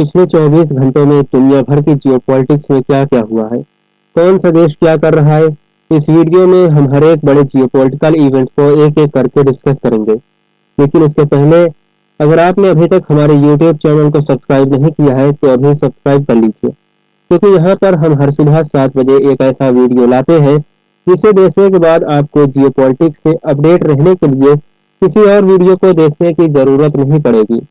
पिछले 24 घंटों में दुनिया भर की जियोपॉलिटिक्स में क्या-क्या हुआ है, कौन सा देश क्या कर रहा है, इस वीडियो में हम हर एक बड़े जियोपॉलिटिकल इवेंट को एक-एक करके डिस्कस करेंगे। लेकिन इसके पहले अगर आपने अभी तक हमारे यूट्यूब चैनल को सब्सक्राइब नहीं किया है तो अभी सब्सक्राइब कर लीजिए, क्योंकि यहाँ पर हम हर सुबह 7 बजे एक ऐसा वीडियो लाते हैं जिसे देखने के बाद आपको जियोपॉलिटिक्स से अपडेट रहने के लिए किसी और वीडियो को देखने की जरूरत नहीं पड़ेगी।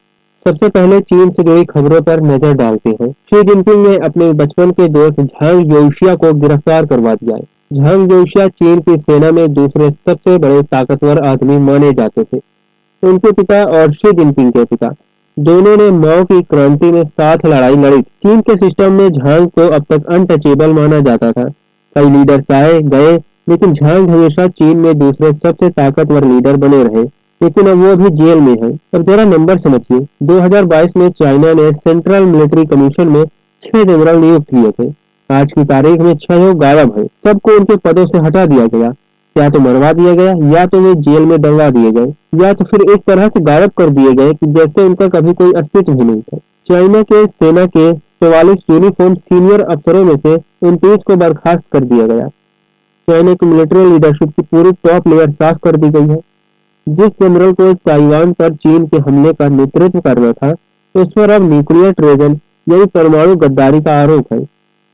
सबसे पहले चीन से जुड़ी खबरों पर नजर डालते हैं। शी जिनपिंग ने अपने बचपन के दोस्त झांग योशिया को गिरफ्तार करवा दिया है। झांग योशिया चीन की सेना में दूसरे सबसे बड़े ताकतवर आदमी माने जाते थे। उनके पिता और शी जिनपिंग के पिता दोनों ने माओ की क्रांति में साथ लड़ाई लड़ी। चीन के सिस्टम में झांग को अब तक अनटचेबल माना जाता था। कई लीडर्स आए गए, लेकिन झांग हमेशा चीन में दूसरे सबसे ताकतवर लीडर बने रहे। लेकिन अब वो भी जेल में है। अब जरा नंबर समझिए। 2022 में चाइना ने सेंट्रल मिलिट्री कमीशन में 6 जनरल नियुक्त किए थे। आज की तारीख में 6 गायब है। सबको उनके पदों से हटा दिया गया, या तो मरवा दिया गया, या तो वे जेल में डलवा दिए गए, या तो फिर इस तरह से गायब कर दिए गए कि जैसे उनका कभी कोई अस्तित्व ही नहीं था। चाइना के सेना के 44 यूनिफॉर्म सीनियर अफसरों में से 29 को बर्खास्त कर दिया गया। चाइना की मिलिट्री लीडरशिप की पूरी टॉप लेयर साफ कर दी गई है। जिस जनरल को ताइवान पर चीन के हमले का नेतृत्व करना था, उस पर अब न्यूक्लियर ट्रेजन यानी परमाणु गद्दारी का आरोप है।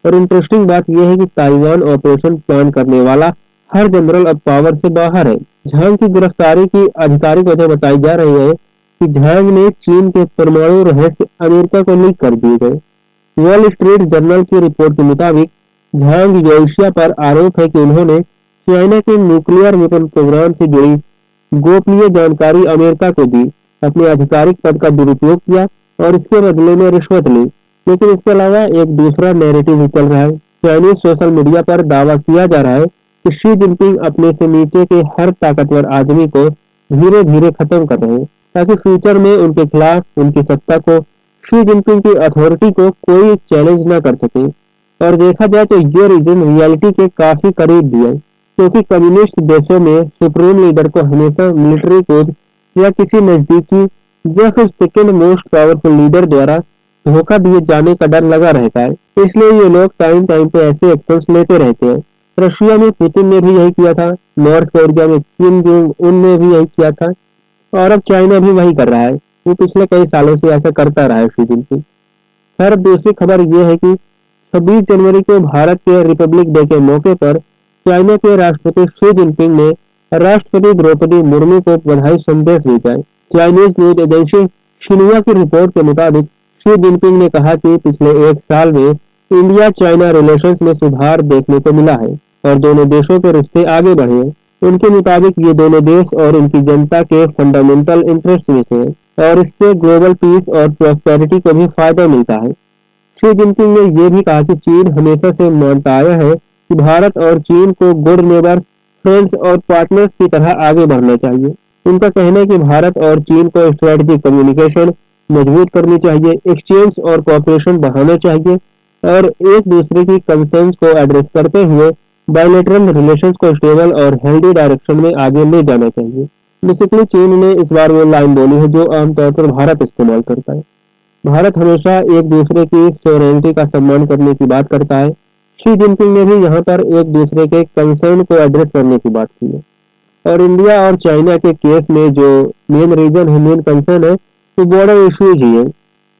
और इंटरेस्टिंग बात यह है कि ताइवान ऑपरेशन प्लान करने वाला हर जनरल अब पावर से बाहर है। झांग की गिरफ्तारी की आधिकारिक वजह बताई जा रही है कि झांग ने चीन के परमाणु रहस्य अमेरिका को लीक कर दिए गए। वॉल स्ट्रीट जर्नल की रिपोर्ट के मुताबिक झांग योशिया पर आरोप है कि उन्होंने चाइना के न्यूक्लियर वेपन प्रोग्राम से जुड़ी गोपनीय जानकारी अमेरिका को दी, अपने आधिकारिक पद का दुरुपयोग किया और इसके बदले में रिश्वत ली। लेकिन इसके अलावा एक दूसरा नैरेटिव भी चल रहा है। चाइनीज सोशल मीडिया पर दावा किया जा रहा है कि शी जिनपिंग अपने से नीचे के हर ताकतवर आदमी को धीरे धीरे खत्म कर रहे हैं, ताकि फ्यूचर में उनके खिलाफ उनकी सत्ता को, शी जिनपिंग की अथॉरिटी को कोई चैलेंज न कर सके। और देखा जाए तो ये रीजन रियलिटी के काफी करीब भी है, क्योंकि कम्युनिस्ट देशों में सुप्रीम लीडर को हमेशा मिलिट्री कोड या किसी नजदीकी या फिर सेकेंड मोस्ट पावरफुल लीडर द्वारा धोखा दिए जाने का डर लगा रहता है। इसलिए ये लोग टाइम टाइम पे ऐसे एक्शंस लेते रहते हैं। रशिया में पुतिन ने भी यही किया था, नॉर्थ कोरिया में किम जोंग उन ने भी यही किया था, और अब चाइना भी वही कर रहा है। वो पिछले कई सालों से ऐसा करता रहा है शी जिनपिंग। खैर, दूसरी खबर यह है कि 26 जनवरी को भारत के रिपब्लिक डे के मौके पर चाइना के राष्ट्रपति शी जिनपिंग ने राष्ट्रपति द्रौपदी मुर्मू को बधाई संदेश भेजा है। चाइनीज न्यूज एजेंसी शिन्हुआ की रिपोर्ट के मुताबिक शी जिनपिंग ने कहा कि पिछले एक साल में इंडिया चाइना रिलेशंस में सुधार देखने को मिला है और दोनों देशों के रिश्ते आगे बढ़े हैं। उनके मुताबिक ये दोनों देश और उनकी जनता के फंडामेंटल इंटरेस्ट में थे और इससे ग्लोबल पीस और प्रॉस्पेरिटी को भी फायदा मिलता है। शी जिनपिंग ने यह भी कहा कि चीन हमेशा से मानता आया है कि भारत और चीन को गुड नेबर्स, फ्रेंड्स और पार्टनर्स की तरह आगे बढ़ना चाहिए। उनका कहना है कि भारत और चीन को स्ट्रेटेजिक कम्युनिकेशन मजबूत करनी चाहिए, एक्सचेंज और कोऑपरेशन बढ़ाना चाहिए और एक दूसरे की कंसर्न्स को एड्रेस करते हुए बायलैटरल रिलेशंस को स्टेबल और हेल्दी डायरेक्शन में आगे ले जाना चाहिए। बेसिकली चीन ने इस बार वो लाइन बोली है जो आमतौर पर भारत इस्तेमाल करता है। भारत हमेशा एक दूसरे की सोवरेनिटी का सम्मान करने की बात करता है। शी जिनपिंग ने भी यहाँ पर एक दूसरे के कंसर्न को एड्रेस करने की बात की है। और इंडिया और चाइना के केस में जो मेन रीजन है, मेन कंसर्न है, तो बॉर्डर इश्यूज ही है।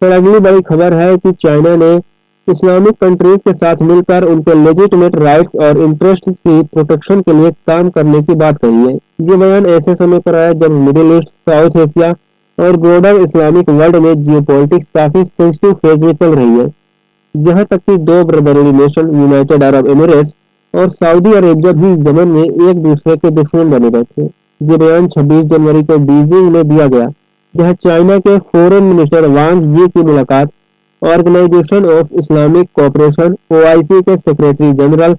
और अगली बड़ी खबर है कि चाइना ने इस्लामिक कंट्रीज के साथ मिलकर उनके लेजिटिमेट राइट्स और इंटरेस्ट की प्रोटेक्शन के लिए काम करने की बात कही है। ये बयान ऐसे समय पर आया जब मिडिल ईस्ट, साउथ एशिया और ब्रॉडर इस्लामिक वर्ल्ड में जियोपॉलिटिक्स काफी सेंसिटिव फेज में चल रही है। यहाँ तक कि दो brotherly nation United Arab Emirates और सऊदी अरेबिया भी यमन में एक दूसरे के दुश्मन बने बैठे। ये बयान 26 जनवरी को बीजिंग में दिया गया, जहाँ चाइना के फॉरेन मिनिस्टर वांग यी की मुलाकात Organisation of Islamic Cooperation OIC के secretary general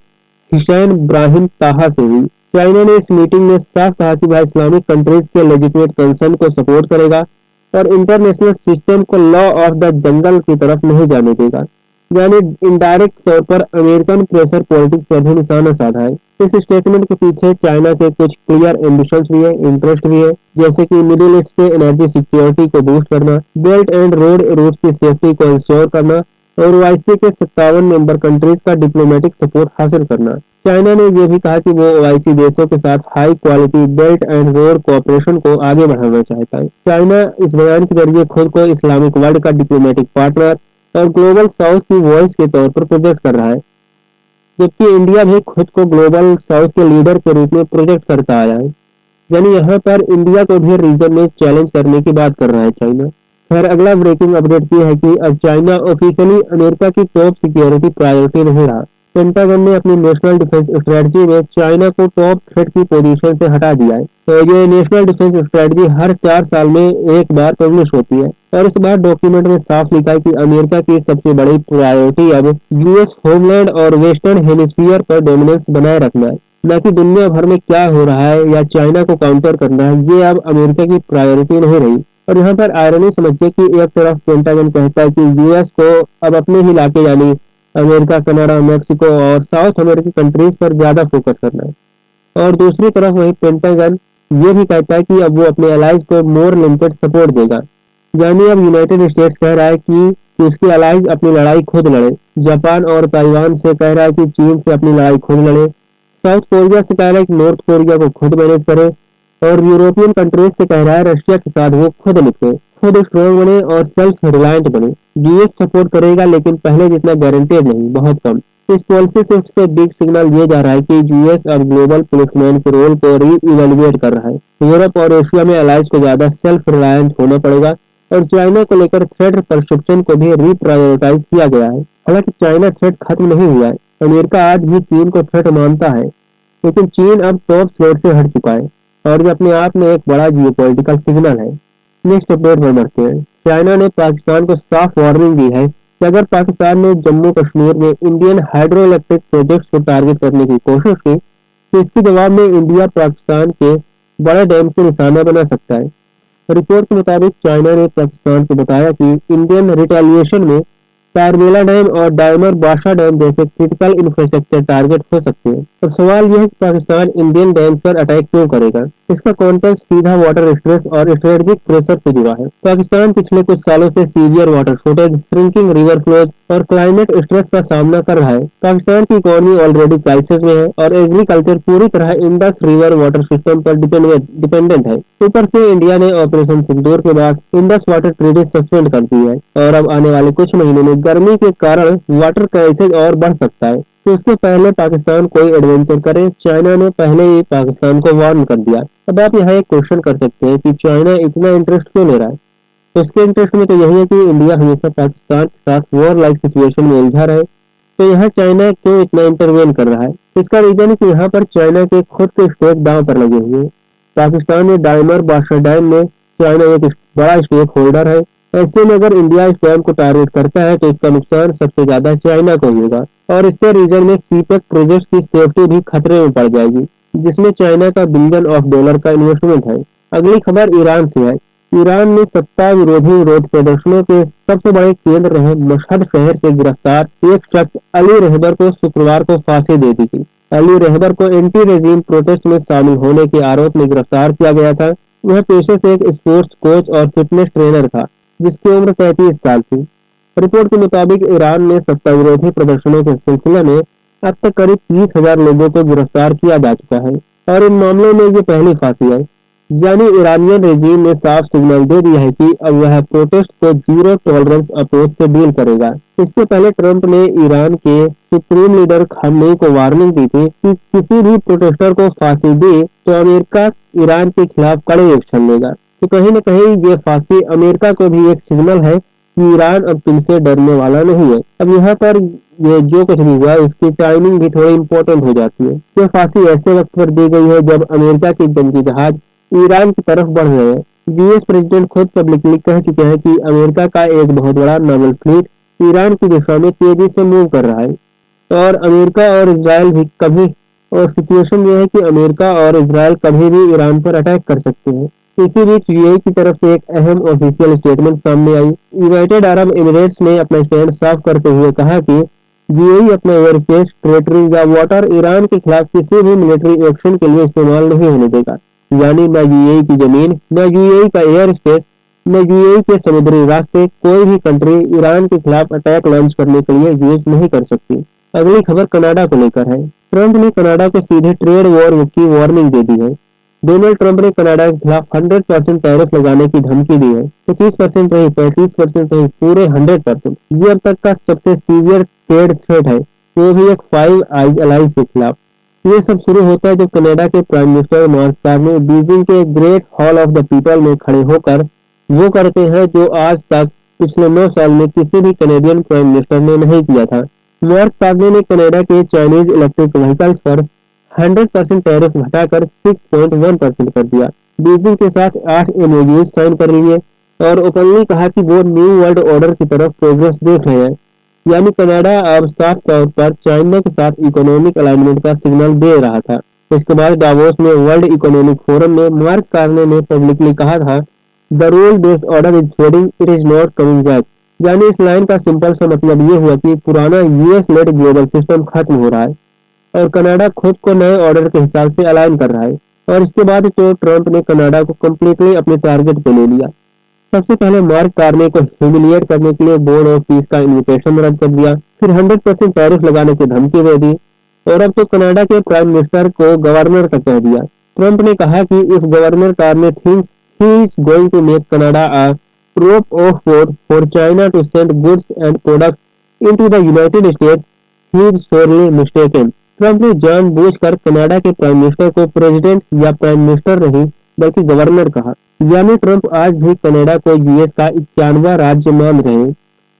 Hissein Brahim Taha से हुई। चाइना ने इस मीटिंग में साफ कहा कि वह इस्लामिक कंट्रीज के लेजिटिमेट कंसर्न को सपोर्ट करेगा और इंटरनेशनल सिस्टम को लॉ ऑफ द जंगल की तरफ नहीं जाने देगा। यानी इनडायरेक्ट तौर पर अमेरिकन प्रेशर पॉलिटिक्स पर भी निशाना साधा है। इस स्टेटमेंट के पीछे चाइना के कुछ क्लियर एम्बिशंस भी है, इंटरेस्ट भी है, जैसे कि मिडिल ईस्ट से एनर्जी सिक्योरिटी को बूस्ट करना, बेल्ट एंड रोड रूट्स की सेफ्टी को इंश्योर करना और ओआईसी के 57 मेंबर कंट्रीज का डिप्लोमेटिक सपोर्ट हासिल करना। चाइना ने यह भी कहा कि वो ओआईसी देशों के साथ high quality belt and road cooperation को आगे बढ़ाना चाहता है। चाइना इस बयान के जरिए खुद को इस्लामिक वर्ल्ड का डिप्लोमेटिक पार्टनर और ग्लोबल साउथ की वॉइस के तौर पर प्रोजेक्ट कर रहा है, जबकि इंडिया भी खुद को ग्लोबल साउथ के लीडर के रूप में प्रोजेक्ट करता आया है। यानी यहाँ पर इंडिया को भी रीजन में चैलेंज करने की बात कर रहा है चाइना। खैर, अगला ब्रेकिंग अपडेट ये है कि अब चाइना ऑफिशियली अमेरिका की टॉप सिक्योरिटी प्रायोरिटी नहीं रहा। पेंटागन ने अपनी नेशनल डिफेंस स्ट्रेटजी में चाइना को टॉप थ्रेट की पोजीशन से हटा दिया है। तो ये नेशनल डिफेंस स्ट्रेटजी हर 4 साल में एक बार पब्लिश होती है और इस बार डॉक्यूमेंट में साफ लिखा है कि अमेरिका की सबसे बड़ी प्रायोरिटी अब यूएस होमलैंड और वेस्टर्न हेमिस्फीयर पर डोमिनेंस बनाए रखना है, न कि दुनिया भर में क्या हो रहा है या चाइना को काउंटर करना है। ये अब अमेरिका की प्रायोरिटी नहीं रही। और यहाँ पर आयरनी समझिए कि एक तरफ पेंटागन कहता है कि यूएस को अब अपने ही इलाके यानी अमेरिका, कनाडा, मेक्सिको और साउथ अमेरिकी कंट्रीज पर ज्यादा फोकस करना है, और दूसरी तरफ वही पेंटागन ये भी कहता है कि अब वो अपने अलाइज को मोर लिमिटेड सपोर्ट देगा। यानी अब यूनाइटेड स्टेट्स कह रहा है कि उसके अलाइज अपनी लड़ाई खुद लड़े। जापान और ताइवान से कह रहा है कि चीन से अपनी लड़ाई खुद लड़े। साउथ कोरिया से कह रहा है कि नॉर्थ कोरिया को खुद मैनेज करे और यूरोपियन कंट्रीज से कह रहा है रशिया के साथ वो खुद निपटे, खुद स्ट्रॉन्ग बने और सेल्फ रिलायंट बने। यूएस सपोर्ट करेगा लेकिन पहले जितना गारंटेड नहीं, बहुत कम। इस पॉलिसी शिफ्ट से बिग सिग्नल ये जा रहा है कि यूएस अब ग्लोबल पुलिसमैन के रोल को री इवेल्युएट कर रहा है। यूरोप और एशिया में अलाइज को ज्यादा सेल्फ रिलायंट होना पड़ेगा और चाइना को लेकर थ्रेट परसेप्शन को भी रीप्रायोरिटाइज किया गया है। हालांकि चाइना थ्रेट खत्म नहीं हुआ है। अमेरिका आज भी चीन को थ्रेट मानता है, लेकिन चीन अब टॉप स्लॉट से हट चुका है और ये अपने आप में एक बड़ा जियोपॉलिटिकल सिग्नल है। नेक्स्ट अपडेट पर बढ़ते हैं। चाइना ने पाकिस्तान को साफ वार्निंग दी है कि अगर पाकिस्तान ने जम्मू कश्मीर में इंडियन हाइड्रो इलेक्ट्रिक प्रोजेक्ट्स को टारगेट करने की कोशिश की तो इसके जवाब में इंडिया पाकिस्तान के बड़े डैम्स को निशाना बना सकता है। रिपोर्ट के मुताबिक चाइना ने पाकिस्तान को बताया कि इंडियन रिटेलिएशन में तारबेला डैम और डायमर बाशा डैम जैसे क्रिटिकल इंफ्रास्ट्रक्चर टारगेट हो सकते हैं। अब सवाल यह है कि पाकिस्तान इंडियन डैम्स पर अटैक क्यों करेगा। इसका कॉन्टेक्स्ट सीधा वाटर स्ट्रेस और स्ट्रेटेजिक प्रेशर से जुड़ा है। पाकिस्तान पिछले कुछ सालों से severe water shortage, shrinking river flows और क्लाइमेट स्ट्रेस का सामना कर रहा है। पाकिस्तान की इकोनॉमी ऑलरेडी क्राइसिस में है और एग्रीकल्चर पूरी तरह इंडस रिवर वाटर सिस्टम पर डिपेंडेंट है। ऊपर से इंडिया ने ऑपरेशन सिंदूर के बाद इंडस वाटर ट्रीटी सस्पेंड कर दी है और अब आने वाले कुछ महीनों में गर्मी के कारण वाटर क्राइसिस और बढ़ सकता है। तो उसके पहले पाकिस्तान कोई एडवेंचर करे, चाइना ने पहले ही पाकिस्तान को वार्न कर दिया। अब आप यहाँ एक क्वेश्चन कर सकते हैं कि चाइना इतना इंटरेस्ट क्यों ले रहा है। तो उसके इंटरेस्ट में तो यही है कि इंडिया हमेशा पाकिस्तान के साथ वॉर लाइक सिचुएशन में उलझा रहे। तो यहाँ चाइना क्यों इतना इंटरवेन कर रहा है। इसका रीजन है कि यहाँ पर चाइना के खुद के स्टेक दांव पर लगे हुए हैं। पाकिस्तान में डायमर बाशा डैम में चाइना एक बड़ा स्टेक होल्डर है। ऐसे में अगर इंडिया इस डैम को टारगेट करता है तो इसका नुकसान सबसे ज्यादा चाइना को ही होगा और इससे रीजन में सीपेक प्रोजेक्ट की सेफ्टी भी खतरे में पड़ जाएगी, जिसमें चाइना का $1 बिलियन का इन्वेस्टमेंट है। अगली खबर ईरान से है। ईरान में सत्ता विरोधी विरोध प्रदर्शनों के सबसे बड़े केंद्र रहे मशहद शहर से गिरफ्तार एक शख्स अली रहबर को शुक्रवार को फांसी दे दी गई। अली रहबर को एंटी रेजीम प्रोटेस्ट में शामिल होने के आरोप में गिरफ्तार किया गया था। वह पेशे से एक स्पोर्ट्स कोच और फिटनेस ट्रेनर था जिसकी उम्र 33 साल थी। रिपोर्ट के मुताबिक ईरान में सत्ता विरोधी प्रदर्शनों के सिलसिले में अब तक करीब 30,000 लोगों को गिरफ्तार किया जा चुका है और इन मामलों में ये पहली फांसी है। यानी ईरानियन रेजीम ने साफ सिग्नल दे दिया है कि अब वह प्रोटेस्ट को जीरो टॉलरेंस अप्रोच से डील करेगा। इससे पहले ट्रंप ने ईरान के सुप्रीम लीडर खामेनी को वार्निंग दी थी कि किसी भी प्रोटेस्टर को फांसी दे तो अमेरिका ईरान के खिलाफ कड़े एक्शन लेगा। तो कहीं न कहीं ये फांसी अमेरिका को भी एक सिग्नल है कि ईरान अब तुमसे डरने वाला नहीं है। अब यहाँ पर ये जो कुछ भी हुआ उसकी टाइमिंग भी थोड़ी इम्पोर्टेंट हो जाती है। ये फांसी ऐसे वक्त पर दी गई है जब अमेरिका के जंगी जहाज ईरान की तरफ बढ़ रहे हैं। यूएस प्रेसिडेंट खुद पब्लिकली कह चुके हैं कि अमेरिका का एक बहुत बड़ा नावल फ्लीट ईरान की दिशा में तेजी से मूव कर रहा है और अमेरिका और इसराइल भी कभी और सिचुएशन ये है कि अमेरिका और इसराइल कभी भी ईरान पर अटैक कर सकते हैं। इसी बीच यूएई की तरफ से एक अहम ऑफिशियल स्टेटमेंट सामने आई। यूनाइटेड अरब एमिरेट्स ने अपना स्टैंड साफ करते हुए कहा कि यूएई अपना एयर स्पेस, टेरिटरी या वाटर ईरान के खिलाफ किसी भी मिलिट्री एक्शन के लिए इस्तेमाल नहीं होने देगा। यानी न यूएई की जमीन, न यूएई का एयर स्पेस, न यूएई के समुद्री रास्ते, कोई भी कंट्री ईरान के खिलाफ अटैक लॉन्च करने के लिए यूज नहीं कर सकती। अगली खबर कनाडा को लेकर है। ट्रंप ने कनाडा को सीधे ट्रेड वॉर की वार्निंग दे दी है। डोनाल्ड ट्रंप ने कनाडा के खिलाफ 100% टैरिफ लगाने की धमकी दी है। 25% नहीं, 35% नहीं, पूरे 100%। ये अब तक का सबसे सीवियर ट्रेड थ्रेट है, वो भी एक फाइव आइज अलाइज के खिलाफ। ये सब शुरू होता है जब कनाडा के prime minister Mark Carney Beijing के great hall of the people में खड़े होकर वो करते हैं जो आज तक पिछले 9 साल में किसी भी कनेडियन प्राइम मिनिस्टर ने नहीं किया था। मार्क कार्ने ने कनाडा के चाइनीज इलेक्ट्रिक व्हीकल्स पर 100% टैरिफ घटाकर 6.1% कर दिया। बीजिंग के साथ 8 एमओयू साइन कर लिए और ओपनली कहा कि वो न्यू वर्ल्ड ऑर्डर की तरफ प्रोग्रेस देख रहे हैं। यानी कनाडा अब साफ तौर पर चाइना के साथ इकोनॉमिक अलाइनमेंट का सिग्नल दे रहा था। इसके बाद डावोस में वर्ल्ड इकोनॉमिक फोरम में मार्क कार्ने ने पब्लिकली कहा था, the rule based order is fading, it is not coming back. यानी इस लाइन का सिंपल सा मतलब ये हुआ कि पुराना यूएस लेड ग्लोबल सिस्टम खत्म हो रहा है और कनाडा खुद को नए ऑर्डर के हिसाब से अलाइन कर रहा है। और इसके बाद तो ट्रंप ने कनाडा को कम्प्लीटली अपने टारगेट पे ले लिया। सबसे पहले मार्क कार्ने को ह्यूमिलिएट करने के लिए बोर्ड ऑफ पीस का इन्विटेशन रद्द कर दिया, फिर 100% टैरिफ लगाने की धमकी दे दी और अब तो कनाडा के प्राइम मिनिस्टर को गवर्नर तक कह दिया। ट्रंप ने कहा कि if governor Carney thinks he is going to make Canada a drop-off port for China to send goods and products into the United States, he is sorely mistaken. Trump ने जानबूझकर Canada के prime minister को president या prime minister नहीं बल्कि governor कहा। यानी Trump आज भी कनाडा को यूएस का 91वां राज्य मान रहे हैं,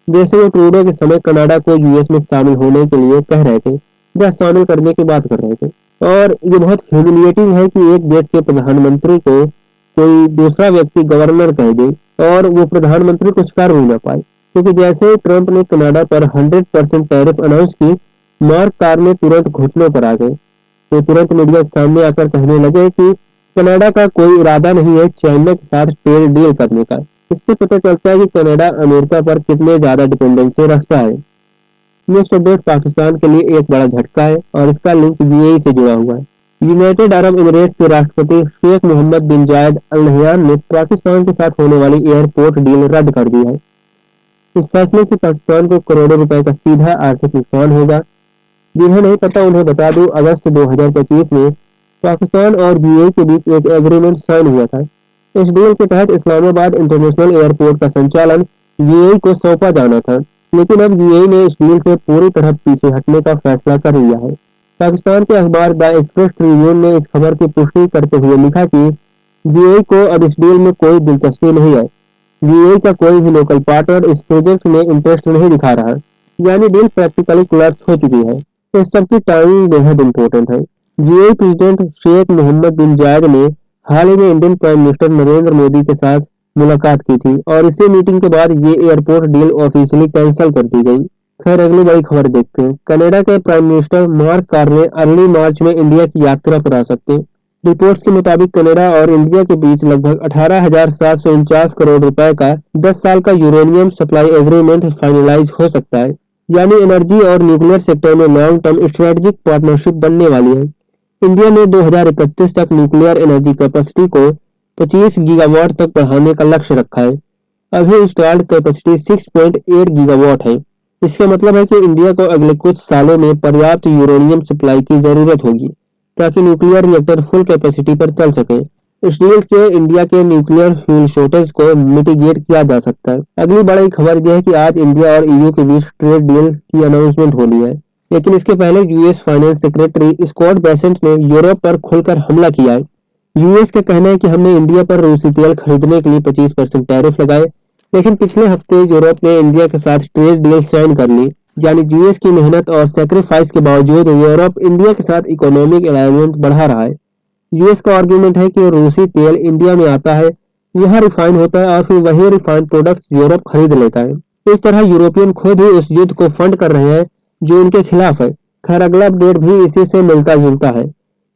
जैसे वो ट्रूडो के समय कनाडा को यूएस में शामिल होने के लिए कह रहे थे या शामिल करने की बात कर रहे थे। और ये बहुत ह्यूमिलिएटिंग है कि एक देश के प्रधानमंत्री को कोई दूसरा व्यक्ति गवर्नर कह दे और वो प्रधानमंत्री कुछ कर भी ना पाए, क्योंकि जैसे ट्रंप ने कनाडा पर 100% टैरिफ अनाउंस की, मार्क कार्ने तुरंत घुटनों पर आ गए। तो तुरंत मीडिया के सामने आकर कहने लगे कि कनाडा का कोई इरादा नहीं है चाइना के साथ ट्रेड डील करने का। इससे पता चलता है कि कनाडा अमेरिका पर कितने ज्यादा डिपेंडेंसी रखता है। नेक्स्ट अपडेट पाकिस्तान के लिए एक बड़ा झटका है और इसका लिंक यूएई से जुड़ा हुआ है। यूनाइटेड अरब एमिरेट्स के राष्ट्रपति शेख मोहम्मद बिन जायद अल नहयान ने पाकिस्तान के साथ होने वाली एयरपोर्ट डील रद्द कर दी है। इस फैसले से पाकिस्तान को करोड़ों रुपए का सीधा आर्थिक नुकसान होगा। जिन्हें नहीं पता उन्हें बता दूं, अगस्त 2025 में पाकिस्तान और यूएई के बीच एक एग्रीमेंट साइन हुआ था। इस डील के तहत इस्लामाबाद इंटरनेशनल एयरपोर्ट का संचालन यूएई को सौंपा जाना था, लेकिन अब यूएई ने इस डील से पूरी तरह पीछे हटने का फैसला कर लिया है। पाकिस्तान के अखबार द एक्सप्रेस ट्रिब्यून ने इस खबर की पुष्टि करते हुए लिखा कि यूएई को अब इस डील में कोई दिलचस्पी नहीं है। यूएई का कोई भी लोकल पार्टनर इस प्रोजेक्ट में इंटरेस्ट नहीं दिखा रहा, यानी डील प्रैक्टिकली कोलैप्स हो चुकी है। इस सबकी टाइमिंग बेहद इंपॉर्टेंट है। यूएई प्रेसिडेंट शेख मोहम्मद बिन जायद ने हाल ही में Indian prime minister Narendra Modi के साथ मुलाकात की थी और इसी मीटिंग के बाद ये एयरपोर्ट डील ऑफिशियली कैंसिल कर दी गई। खैर अगली बड़ी खबर देखते हैं। कनाडा के prime minister Mark Carney early March में इंडिया की यात्रा पर आ सकते हैं। रिपोर्ट्स के मुताबिक कनाडा और इंडिया के बीच लगभग 18,749 करोड़ रुपए का 10 साल का यूरेनियम सप्लाई एग्रीमेंट फाइनलाइज हो सकता है। यानी एनर्जी और न्यूक्लियर सेक्टर में लॉन्ग टर्म स्ट्रेटेजिक पार्टनरशिप बनने वाली है। इंडिया ने 2031 तक न्यूक्लियर एनर्जी कैपेसिटी को 25 गीगावाट तक बढ़ाने का लक्ष्य रखा है। अभी इंस्टॉल्ड कैपेसिटी 6.8 गीगावाट है। इसका मतलब है कि इंडिया को अगले कुछ सालों में पर्याप्त यूरेनियम सप्लाई की जरूरत होगी ताकि न्यूक्लियर रिएक्टर फुल कैपेसिटी पर चल सके। इस डील से इंडिया के न्यूक्लियर फ्यूल शॉर्टेज को मिटिगेट किया जा सकता है। अगली बड़ी खबर यह है कि आज इंडिया और ईयू के बीच ट्रेड डील की अनाउंसमेंट होनी है, लेकिन इसके पहले US finance secretary Scott Bessent ने यूरोप पर खुलकर हमला किया है। यूएस का कहना है कि हमने इंडिया पर रूसी तेल खरीदने के लिए 25% टैरिफ लगाए, लेकिन पिछले हफ्ते यूरोप ने इंडिया के साथ ट्रेड डील साइन कर ली। यानी यूएस की मेहनत और सैक्रिफाइस के बावजूद यूरोप इंडिया के साथ इकोनॉमिक अलाइनमेंट बढ़ा रहा है। यूएस का आर्गुमेंट है कि रूसी तेल इंडिया में आता है, वह रिफाइन होता है और फिर वही रिफाइंड प्रोडक्ट्स यूरोप खरीद लेता है। इस तरह यूरोपियन खुद ही उस युद्ध को फंड कर रहे हैं जो उनके खिलाफ है। खैर अगला अपडेट भी इसी से मिलता जुलता है।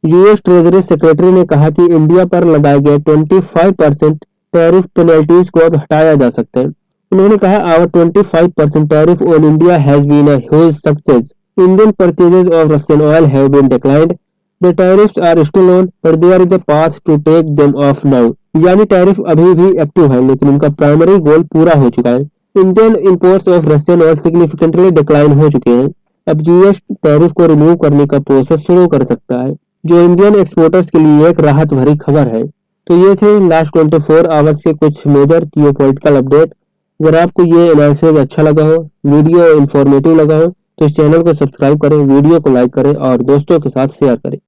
यूएस ट्रेजरी सेक्रेटरी ने कहा कि इंडिया पर लगाए गए 25% टैरिफ पेनल्टीज को अब हटाया जा सकता है। उन्होंने कहा, our 25% tariff on India has been a huge success. Indian purchases of Russian oil have been declined. The tariffs are still on but there is a path to take them off now. यानी tariff अभी भी active है लेकिन उनका primary goal पूरा हो चुका है। Indian imports of Russian oil significantly decline हो चुके हैं। अब यूएस टैरिफ को रिमूव करने का प्रोसेस शुरू कर सकता है, जो इंडियन एक्सपोर्टर्स के लिए एक राहत भरी खबर है। तो ये थे लास्ट 24 आवर्स के कुछ मेजर जियोपॉलिटिकल अपडेट। अगर आपको ये एनालिसिस अच्छा लगा हो, वीडियो इंफॉर्मेटिव लगा हो, तो इस चैनल को सब्सक्राइब करें, वीडियो को लाइक करें और दोस्तों के साथ शेयर करें।